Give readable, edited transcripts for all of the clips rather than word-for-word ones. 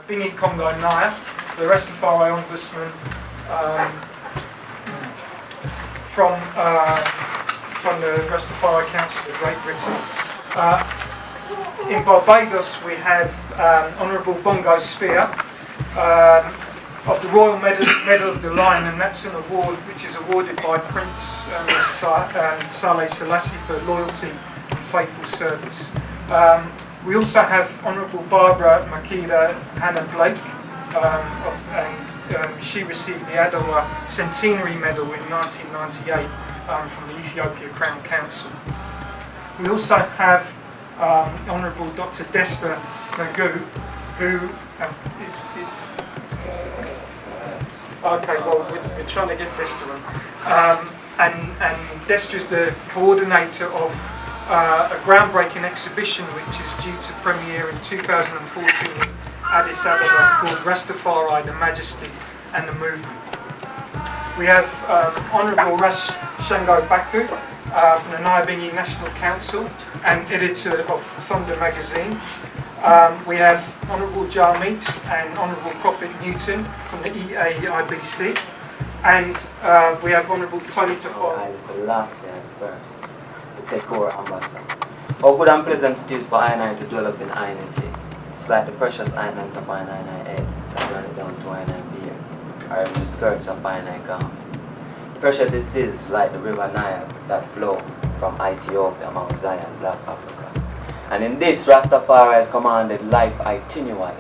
Bingi Congo Naya, the Rastafari Ombudsman from the Rastafari Council of Great Britain. In Barbados we have Honourable Bongo Spear of the Royal Medal of the Lion, and that's an award which is awarded by Prince Saleh Selassie for loyalty and faithful service. We also have Honourable Barbara Makeda Hannah Blake, and she received the Adowa Centenary Medal in 1998 from the Ethiopia Crown Council. We also have Honourable Dr. Desta Nagu, who okay, well, we're trying to get Desta on. And Desta is the coordinator of a groundbreaking exhibition which is due to premiere in 2014 in Addis Ababa called Rastafari, the Majesty and the Movement. We have Honourable Ras Shango Baku from the Nyabingi National Council and editor of Thunder magazine. We have Honourable Jarmeet and Honourable Prophet Newton from the EAIBC. And we have Honourable Tony Tafari. I was the last year first, the Tekora ambassador. How good and pleasant it is for I to develop in INT. It's like the precious island of I head that run it down to I beer, or even the skirts of I gown. Precious it is like the river Nile that flow from Ethiopia, Mount Zion, Black Africa. And in this, Rastafari has commanded life itinerary.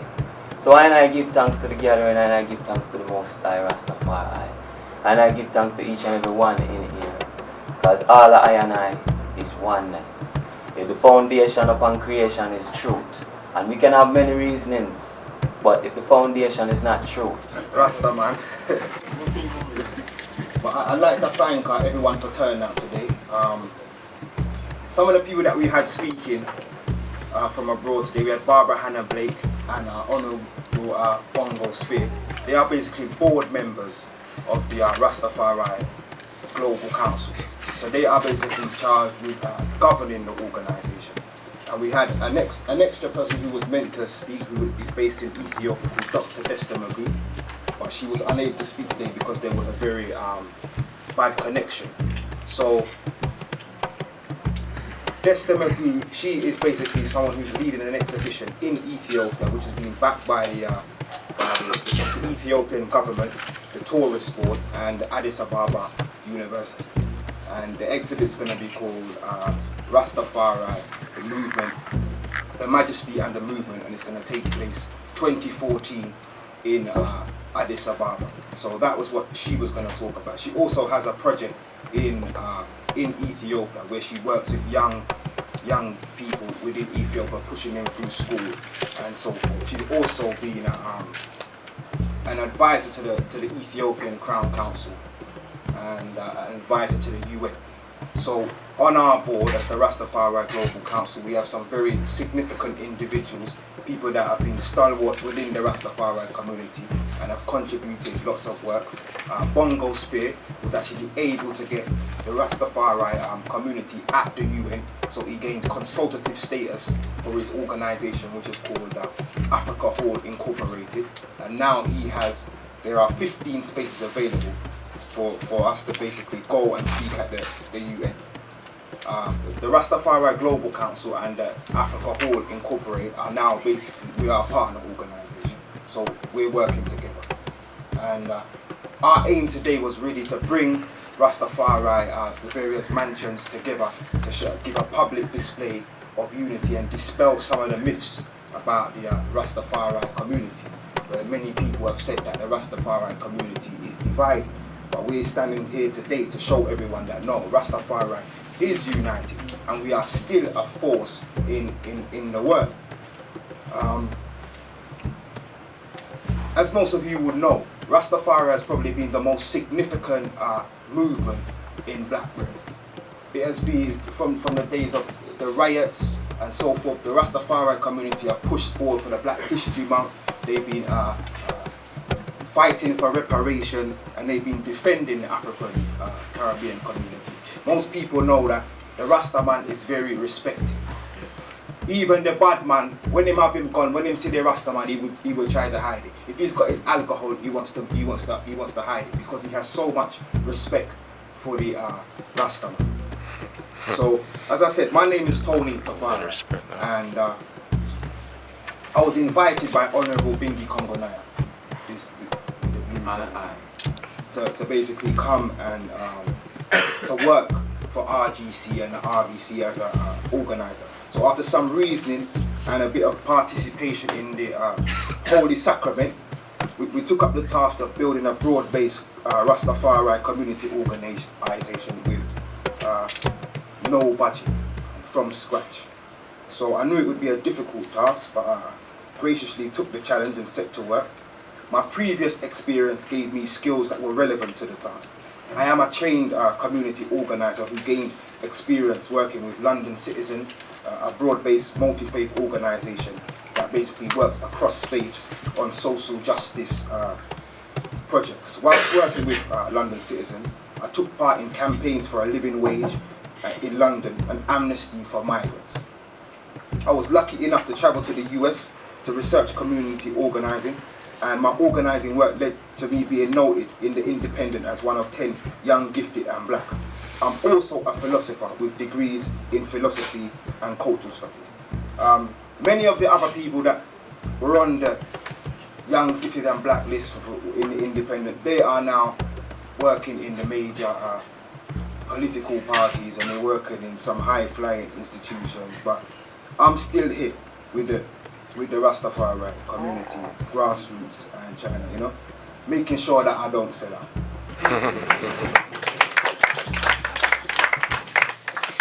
So I give thanks to the gathering, and I give thanks to the Most High Rastafari. And I give thanks to each and every one in here. Because all I and I is oneness. If the foundation upon creation is truth, and we can have many reasonings, but if the foundation is not truth. Rasta man. But I'd like to thank everyone for turning out today. Some of the people that we had speaking from abroad today, we had Barbara Hannah Blake and Honourable Bongo Spear. They are basically board members of the Rastafari Global Council. So they are basically charged with governing the organisation. And we had an extra person who was meant to speak, who is based in Ethiopia, called Dr. Desta Nagu, but she was unable to speak today because there was a very bad connection. So Desta Nagu, she is basically someone who's leading an exhibition in Ethiopia, which is being backed by the Ethiopian government, the tourist board, and Addis Ababa University. And the exhibit's going to be called Rastafari, the Movement, the Majesty and the Movement, and it's going to take place 2014 in Addis Ababa. So that was what she was going to talk about. She also has a project in Ethiopia where she works with young people within Ethiopia, pushing them through school and so forth. She's also been an advisor to the Ethiopian Crown Council and an advisor to the UN. So on our board as the Rastafari Global Council, we have some very significant individuals, people that have been stalwarts within the Rastafari community and have contributed lots of works. Bongo Spear was actually able to get the Rastafari community at the UN, so he gained consultative status for his organisation, which is called Africa Hall Incorporated. And now there are 15 spaces available for us to basically go and speak at the UN. The Rastafari Global Council and the Africa Hall Incorporated are now basically, we are a partner organisation. So we're working together. And our aim today was really to bring Rastafari, the various mansions together to give a public display of unity and dispel some of the myths about the Rastafari community, where many people have said that the Rastafari community is divided. But we're standing here today to show everyone that no, Rastafari is united and we are still a force in the world. As most of you would know, Rastafari has probably been the most significant movement in Black Britain. It has been from the days of the riots and so forth. The Rastafari community are pushed forward for the Black History Month. They've been fighting for reparations, and they've been defending the African Caribbean community. Most people know that the Rasta man is very respected. Even the bad man, when him have him gone, when him see the Rasta man, he would try to hide it. If he's got his alcohol, he wants to hide it because he has so much respect for the Rasta man. So, as I said, my name is Tony Tafari, and I was invited by Honourable Bingi Kongonaya, to basically come and to work for RGC and the RBC as an organizer. So after some reasoning and a bit of participation in the Holy Sacrament, we took up the task of building a broad-based Rastafari community organization with no budget, from scratch. So I knew it would be a difficult task, but graciously took the challenge and set to work. My previous experience gave me skills that were relevant to the task. I am a trained community organizer who gained experience working with London Citizens, a broad-based multi-faith organization that basically works across faiths on social justice projects. Whilst working with London Citizens, I took part in campaigns for a living wage in London and amnesty for migrants. I was lucky enough to travel to the US to research community organizing, and my organizing work led to me being noted in the Independent as one of 10 young, gifted and black. I'm also a philosopher with degrees in philosophy and cultural studies. Many of the other people that were on the young, gifted and black list in the Independent, they are now working in the major political parties, and they're working in some high-flying institutions, but I'm still here with the Rastafari community, grassroots and China, you know, making sure that I don't sell out.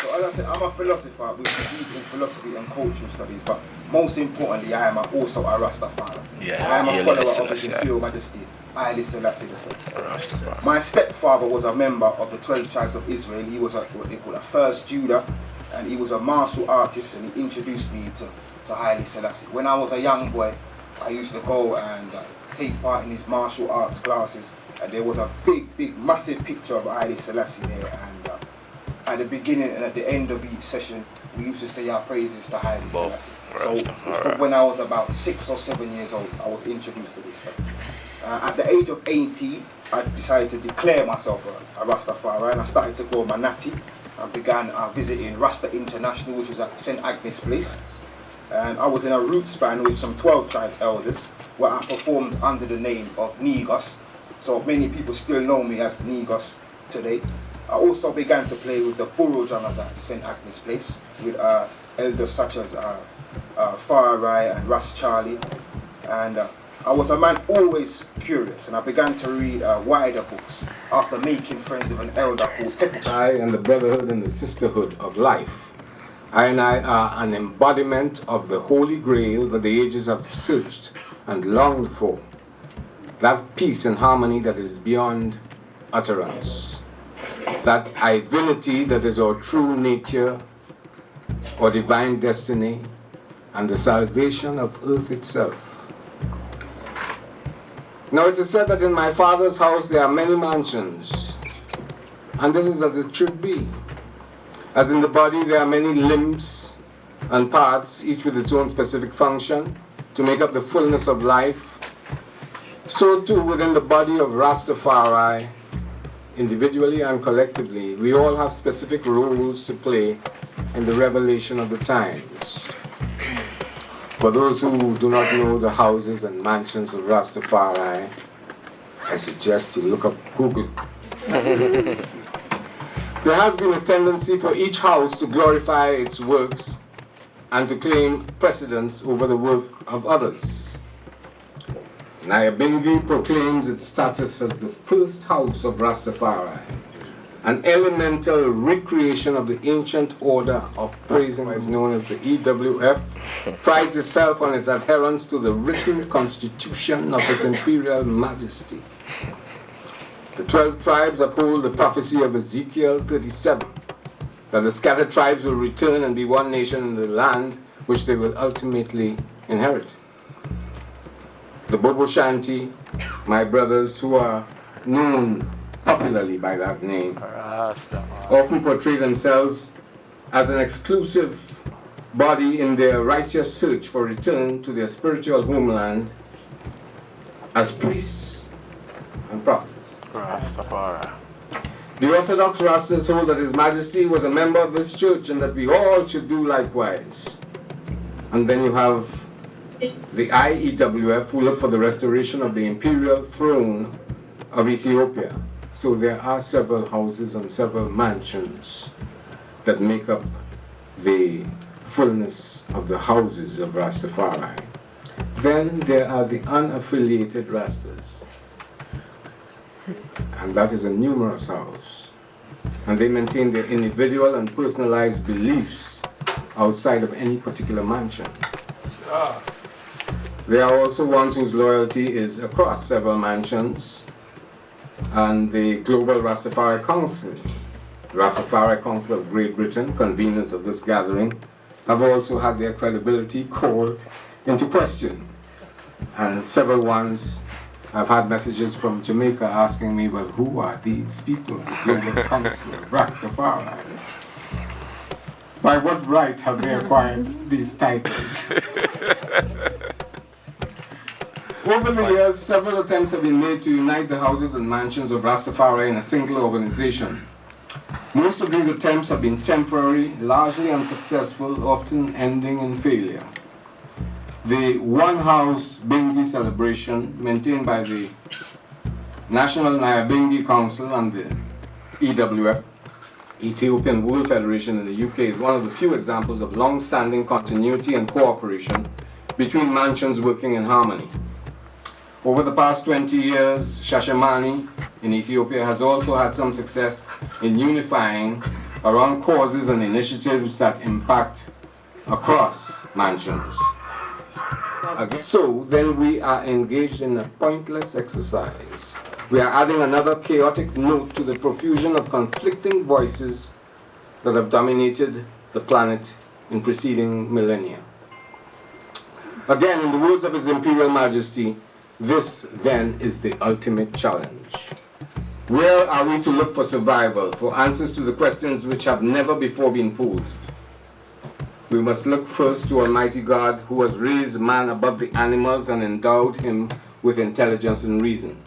So as I said, I'm a philosopher with degrees in philosophy and cultural studies, but most importantly, I am also a Rastafari. I am a follower of His Imperial Majesty, Haile Selassie I. My stepfather was a member of the 12 tribes of Israel. He was what they call a first Judah, and he was a martial artist, and he introduced me to Haile Selassie. When I was a young boy, I used to go and take part in his martial arts classes, and there was a big, massive picture of Haile Selassie there, and at the beginning and at the end of each session, we used to say our praises to Haile Selassie. So when I was about 6 or 7 years old, I was introduced to this stuff. At the age of 18, I decided to declare myself a Rastafari, and I started to grow my natty. I began visiting Rasta International, which was at St. Agnes Place. And I was in a roots band with some 12 tribe elders, where I performed under the name of Negos. So many people still know me as Negos today. I also began to play with the Buru drummers at St. Agnes Place, with elders such as Farai and Ras Charlie. And I was a man always curious, and I began to read wider books after making friends with an elder called Pepe. I and the brotherhood and the sisterhood of life. I and I are an embodiment of the Holy Grail that the ages have searched and longed for. That peace and harmony that is beyond utterance. That divinity that is our true nature, or divine destiny, and the salvation of earth itself. Now it is said that in my Father's house there are many mansions, and this is as it should be. As in the body there are many limbs and parts, each with its own specific function, to make up the fullness of life, so too within the body of Rastafari, individually and collectively, we all have specific roles to play in the revelation of the times. For those who do not know the houses and mansions of Rastafari, I suggest you look up Google. There has been a tendency for each house to glorify its works and to claim precedence over the work of others. Nyabingi proclaims its status as the first house of Rastafari, an elemental recreation of the ancient order of praising, is known as the EWF, prides itself on its adherence to the written constitution of its Imperial Majesty. The 12 tribes uphold the prophecy of Ezekiel 37, that the scattered tribes will return and be one nation in the land which they will ultimately inherit. The Bobo Shanti, my brothers who are known popularly by that name, often portray themselves as an exclusive body in their righteous search for return to their spiritual homeland as priests and prophets. RasTafari. The Orthodox Rastas hold that His Majesty was a member of this church and that we all should do likewise. And then you have the IEWF, who look for the restoration of the imperial throne of Ethiopia. So there are several houses and several mansions that make up the fullness of the houses of Rastafari. Then there are the unaffiliated Rastas. And that is a numerous house. And they maintain their individual and personalized beliefs outside of any particular mansion. There are also ones whose loyalty is across several mansions. And the Global Rastafari Council, Rastafari Council of Great Britain, conveners of this gathering, have also had their credibility called into question. And several ones, I've had messages from Jamaica asking me, well, who are these people, the Global Council of Rastafari? By what right have they acquired these titles? Over the years, several attempts have been made to unite the houses and mansions of Rastafari in a single organization. Most of these attempts have been temporary, largely unsuccessful, often ending in failure. The One House Bingi celebration, maintained by the National Nyabingi Council and the EWF, Ethiopian World Federation in the UK, is one of the few examples of long-standing continuity and cooperation between mansions working in harmony. Over the past 20 years, Shashamani in Ethiopia has also had some success in unifying around causes and initiatives that impact across mansions. So then we are engaged in a pointless exercise. We are adding another chaotic note to the profusion of conflicting voices that have dominated the planet in preceding millennia. Again, in the words of His Imperial Majesty, this then is the ultimate challenge. Where are we to look for survival, for answers to the questions which have never before been posed? We must look first to Almighty God, who has raised man above the animals and endowed him with intelligence and reason.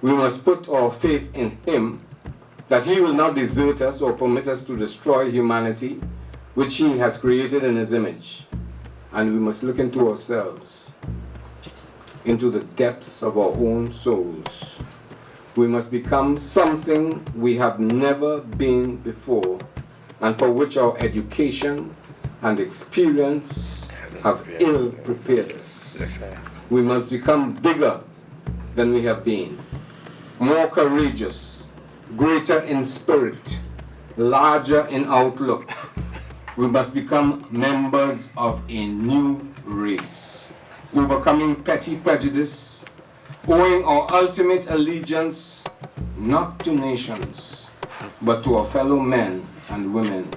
We must put our faith in Him, that He will not desert us or permit us to destroy humanity, which He has created in His image. And we must look into ourselves, into the depths of our own souls. We must become something we have never been before, and for which our education and experience have ill prepared us. We must become bigger than we have been, more courageous, greater in spirit, larger in outlook. We must become members of a new race, overcoming petty prejudice, owing our ultimate allegiance not to nations, but to our fellow men and women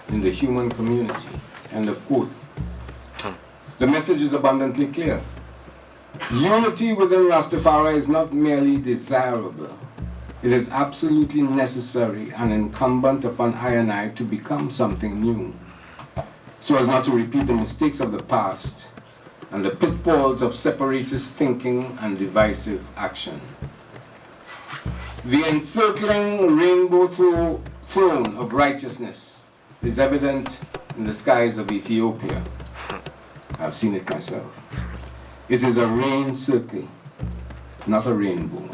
in the human community. End of quote. The message is abundantly clear. Unity within Rastafari is not merely desirable. It is absolutely necessary and incumbent upon I and I to become something new, so as not to repeat the mistakes of the past and the pitfalls of separatist thinking and divisive action. The encircling rainbow throne of righteousness is evident in the skies of Ethiopia. I've seen it myself. It is a rain circle, not a rainbow,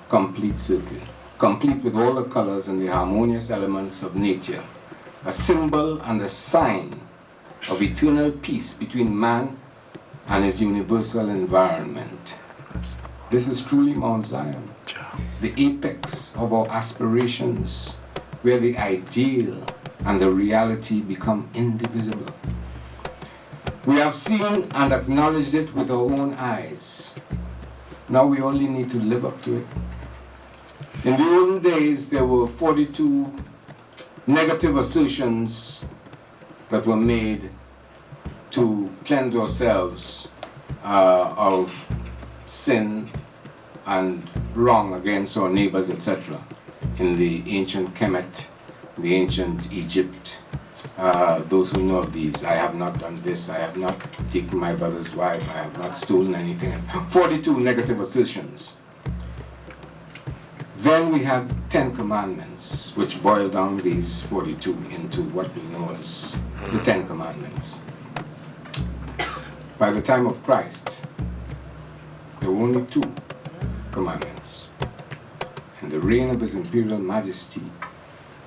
complete circle, complete with all the colors and the harmonious elements of nature, a symbol and a sign of eternal peace between man and his universal environment. This is truly Mount Zion, the apex of our aspirations, where the ideal and the reality become indivisible. We have seen and acknowledged it with our own eyes. Now we only need to live up to it. In the olden days, there were 42 negative assertions that were made to cleanse ourselves of sin and wrong against our neighbors, etc. in the ancient Kemet, the ancient Egypt, those who know of these. I have not done this, I have not taken my brother's wife, I have not stolen anything. 42 negative assertions. Then we have 10 commandments, which boil down these 42 into what we know as the 10 commandments. By the time of Christ, there were only 2 commandments. In the reign of His Imperial Majesty,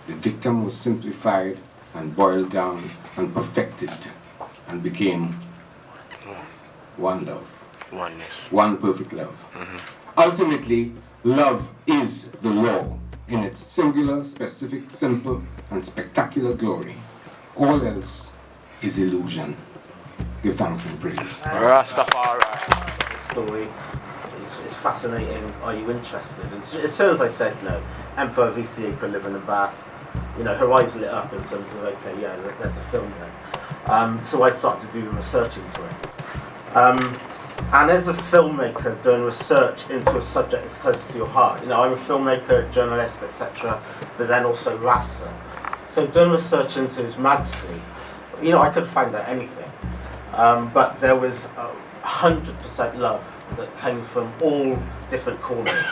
the dictum was simplified and boiled down and perfected and became one love. Oneness. One perfect love. Ultimately, love is the law in its singular, specific, simple, and spectacular glory. All else is illusion. Give thanks and praise. Rastafari. The story is fascinating. Are you interested? And as soon as I said no, Emperor of Ethiopia living in Bath, you know, her eyes lit up in terms of, okay, yeah, there's a film there. So I started to do the research into it. And as a filmmaker doing research into a subject that's close to your heart, you know, I'm a filmmaker, journalist, etc., but then also Rasta. So doing research into His Majesty, you know, I could find out anything. But there was 100% love that came from all different corners,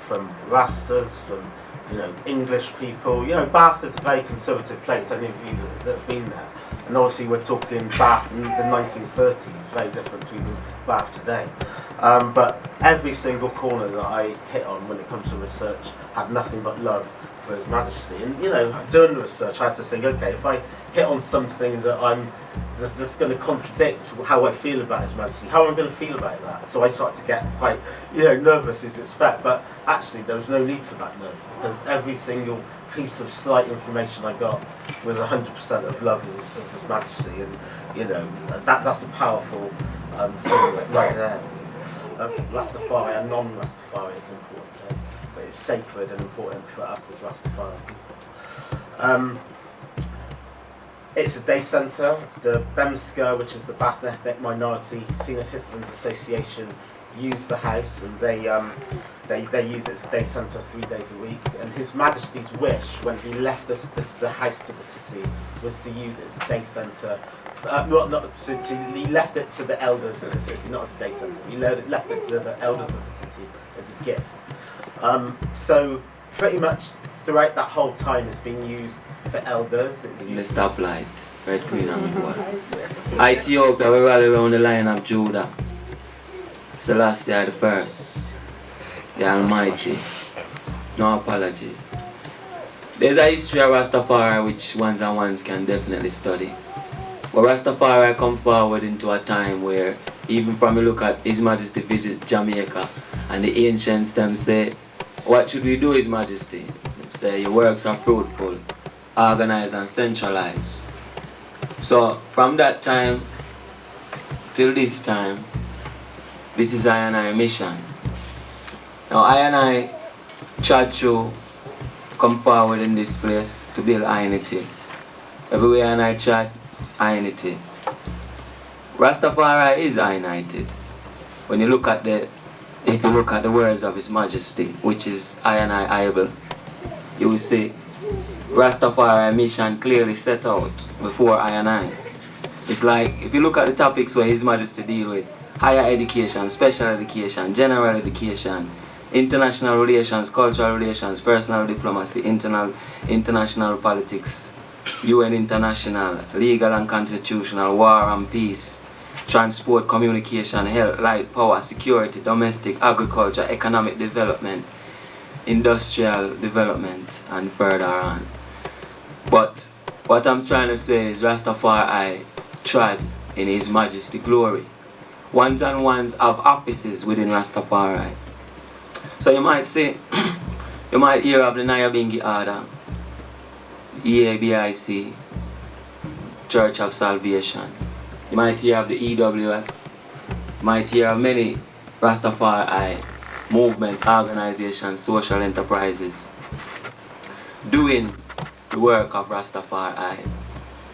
from Rastas, from, you know, English people. You know, Bath is a very conservative place, any of you that have been there. And obviously we're talking Bath in the 1930s, very different to even Bath today. But every single corner that I hit on when it comes to research had nothing but love for His Majesty. And, you know, doing the research, I had to think, okay, if I hit on something that that's going to contradict how I feel about His Majesty, how am I going to feel about that? So I started to get quite, you know, nervous as you expect, but actually there was no need for that nerve, because every single piece of slight information I got was 100% of love of His Majesty, and, you know, that's a powerful thing right there. Rastafari and non-Rastafari is an important place, but it's sacred and important for us as Rastafari people. It's a day centre. The BEMSCA, which is the Bath Ethnic Minority Senior Citizens Association, use the house, and they use it as a day centre 3 days a week. And His Majesty's wish, when he left the house to the city, was to use it as a day centre. He left it to the elders of the city, not as a day centre. He left it to the elders of the city as a gift. So pretty much throughout that whole time, it's been used for elders. In the stoplight, red, green, and gold. Ethiopia, we rally around the Lion of Judah. Selassie the First, the Almighty. No apology. There's a history of Rastafari which ones and ones can definitely study. But Rastafari come forward into a time where, even from you look at His Majesty visit Jamaica, and the ancients them say, what should we do, His Majesty? They say, your works are fruitful, organized and centralized. So from that time till this time, this is I and I mission. Now I and I try to come forward in this place to build unity. Everywhere and I chat is unity. Rastafari is united. When you look at if you look at the words of His Majesty, which is I and I able, you will see Rastafari mission clearly set out before I and I. It's like, if you look at the topics where His Majesty deal with, higher education, special education, general education, international relations, cultural relations, personal diplomacy, international politics, UN international, legal and constitutional, war and peace, transport, communication, health, light, power, security, domestic, agriculture, economic development, industrial development, and further on. But what I'm trying to say is Rastafari trod in His Majesty glory. Ones and ones have offices within Rastafari. So you might say, you might hear of the Nyabingi Order, EABIC, Church of Salvation. You might hear of the EWF. You might hear of many Rastafari movements, organizations, social enterprises doing the work of Rastafari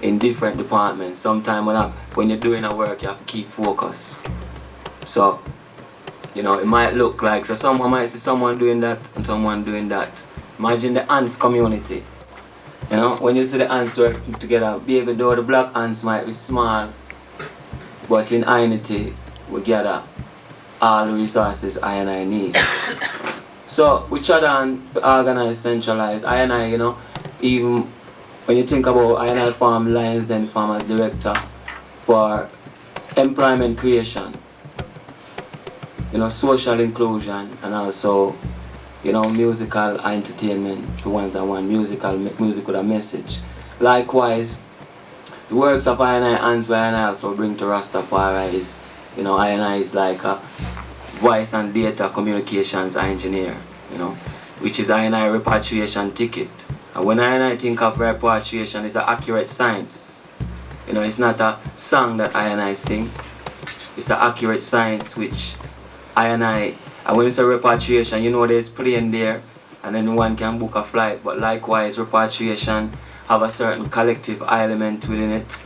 in different departments. Sometimes when you're doing a work, you have to keep focus. So, you know, it might look like, so someone might see someone doing that and someone doing that. Imagine the ants community. You know, when you see the ants working together, baby, though the black ants might be small, but in unity, we gather all the resources I and I need. So we try to organize, centralize. I and I, you know, even when you think about I and I farm Lions Den Farm as director for employment creation, you know, social inclusion, and also, you know, musical entertainment for ones that want music with a message. Likewise, the works of I and I hands where I and I also bring to Rastafari is, you know, I and I is like a voice and data communications engineer, you know, which is I and I repatriation ticket. And when I and I think of repatriation, it's an accurate science. You know, it's not a song that I and I sing. It's an accurate science which I and when it's a repatriation, you know there's plane there and then one can book a flight, but likewise repatriation have a certain collective element within it,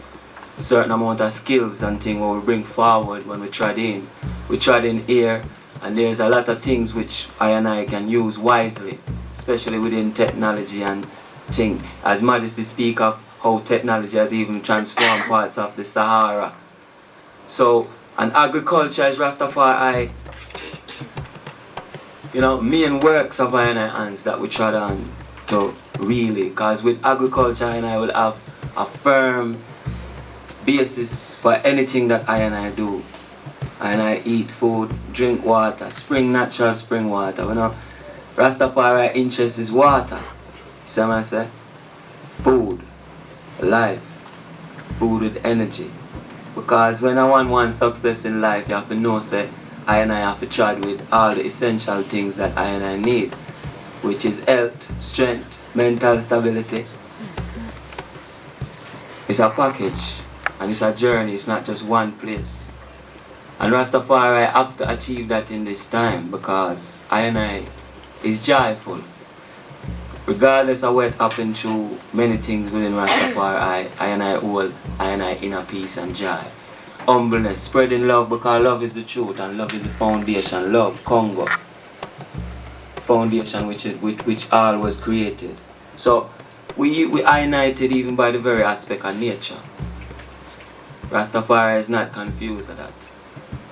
a certain amount of skills and things what we bring forward when we trad in. We trad in here and there's a lot of things which I and I can use wisely, especially within technology and thing. As Majesty speak of how technology has even transformed parts of the Sahara. So, and agriculture is Rastafari, you know, main works of I and I hands that we try on to really, because with agriculture I and I will have a firm basis for anything that I and I do. I and I eat food, drink water, natural spring water. You know, Rastafari interest is water. So I say, food, life, food with energy. Because when I want success in life, you have to know, say, I and I have to trad with all the essential things that I and I need, which is health, strength, mental stability. It's a package and it's a journey, it's not just one place. And Rastafari have to achieve that in this time because I and I is joyful. Regardless of what happened through many things within Rastafari, I and I hold I and I inner peace and joy. Humbleness, spreading love because love is the truth and love is the foundation. Love, Congo. Foundation which all was created. So we are united even by the very aspect of nature. Rastafari is not confused with that.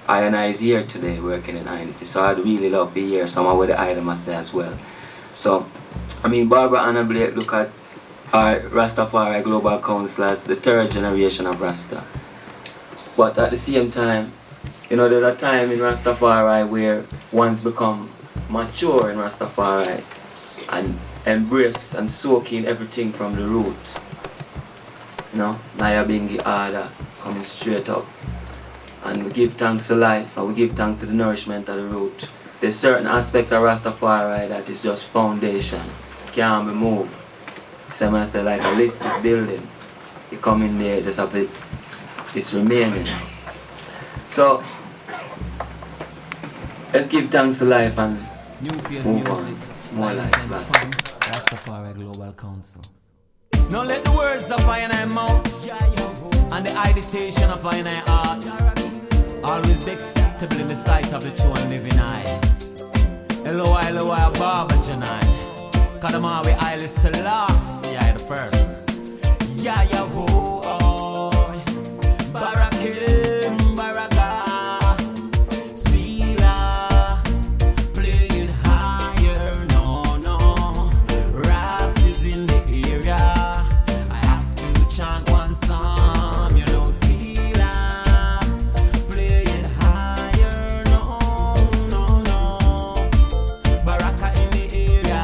I and I is here today working in unity. So I'd really love to hear some of what the item must say as well. So I mean Barbara Anna Blake look at our Rastafari Global Council as the third generation of Rasta. But at the same time, you know, there's a time in Rastafari where one's become mature in Rastafari and embrace and soak in everything from the root. You know, Naya Bingi Ada coming straight up. And we give thanks to life and we give thanks to the nourishment of the root. There's certain aspects of Rastafari that is just foundation, can't be moved. So I say like a listed building. You come in there, just have it. It's remaining. So let's give thanks to life and move on. More lives last. Rastafari Global Council. Now let the words of I and I mouth and the agitation of I and I art always be acceptable in the sight of the true and living eye. Eloi, Baba Janai. Kadamawi Isle Selassie, the first. Yeah, whoa. Barakim, Baraka, Sila, playing higher, no, Ras is in the area, I have to chant one song, you know, Sila, playing higher, no, Baraka in the area.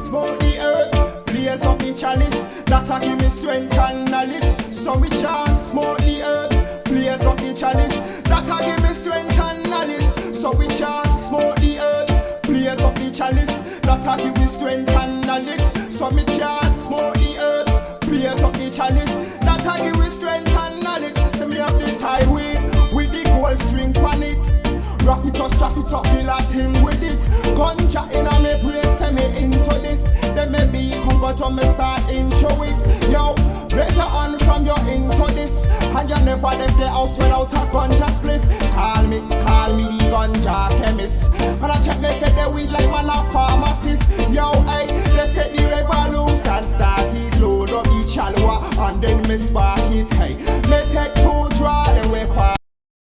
Smoke the herbs, blaze up the chalice, that'll give me strength and knowledge. So we chant, smoke the herbs, blaze up the chalice, that'll give me strength and knowledge. So we chant, smoke the herbs, blaze up the chalice, that'll give me strength and knowledge. So we chant, smoke the herbs, blaze up the chalice, that'll give me strength and knowledge. So me have the tie with the gold string on it. Rock it up, strap it up, be Latin with it. Ganja in a me brain, send me into this. Then maybe you come go to me start into it. Yo, Raise your hand from your into this, and you never left the house without a ganja spliff. Call me the ganja chemist. And I check me get the weed like man a pharmacist. Yo, hey, let's get the revolution started. Load up each chalwa and then me spark it. Hey, me take 2 draws.